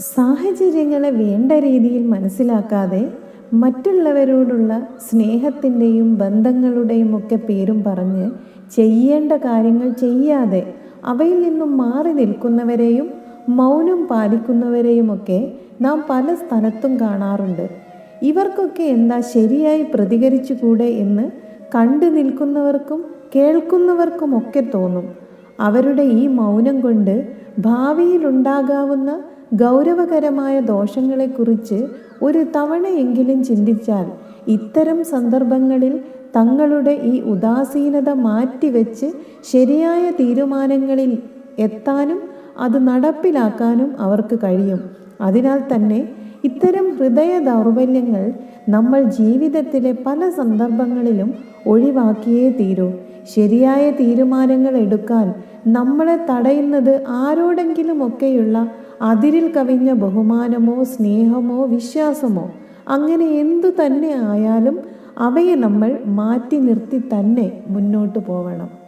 സാഹചര്യങ്ങളെ വേണ്ട രീതിയിൽ മനസ്സിലാക്കാതെ മറ്റുള്ളവരോടുള്ള സ്നേഹത്തിൻ്റെയും ബന്ധങ്ങളുടെയും ഒക്കെ പേരും പറഞ്ഞ് ചെയ്യേണ്ട കാര്യങ്ങൾ ചെയ്യാതെ അവയിൽ നിന്നും മാറി നിൽക്കുന്നവരെയും മൗനം പാലിക്കുന്നവരെയുമൊക്കെ നാം പല സ്ഥലത്തും കാണാറുണ്ട്. ഇവർക്കൊക്കെ എന്താ ശരിയായി പ്രതികരിച്ചുകൂടെ എന്ന് കണ്ടു നിൽക്കുന്നവർക്കും കേൾക്കുന്നവർക്കുമൊക്കെ തോന്നും. അവരുടെ ഈ മൗനം കൊണ്ട് ഭാവിയിലുണ്ടാകാവുന്ന ഗൗരവകരമായ ദോഷങ്ങളെക്കുറിച്ച് ഒരു തവണയെങ്കിലും ചിന്തിച്ചാൽ ഇത്തരം സന്ദർഭങ്ങളിൽ തങ്ങളുടെ ഈ ഉദാസീനത മാറ്റിവെച്ച് ശരിയായ തീരുമാനങ്ങളിൽ എത്താനും അത് നടപ്പിലാക്കാനും അവർക്ക് കഴിയും. അതിനാൽ തന്നെ ഇത്തരം ഹൃദയ ദൗർബല്യങ്ങൾ നമ്മൾ ജീവിതത്തിലെ പല സന്ദർഭങ്ങളിലും ഒഴിവാക്കിയേ തീരൂ. ശരിയായ തീരുമാനങ്ങൾ എടുക്കാൻ നമ്മളെ തടയുന്നത് ആരോടെങ്കിലുമൊക്കെയുള്ള അതിരിൽ കവിഞ്ഞ ബഹുമാനമോ സ്നേഹമോ വിശ്വാസമോ അങ്ങനെ എന്തു തന്നെ ആയാലും അവയെ നമ്മൾ മാറ്റി നിർത്തി തന്നെ മുന്നോട്ട് പോകണം.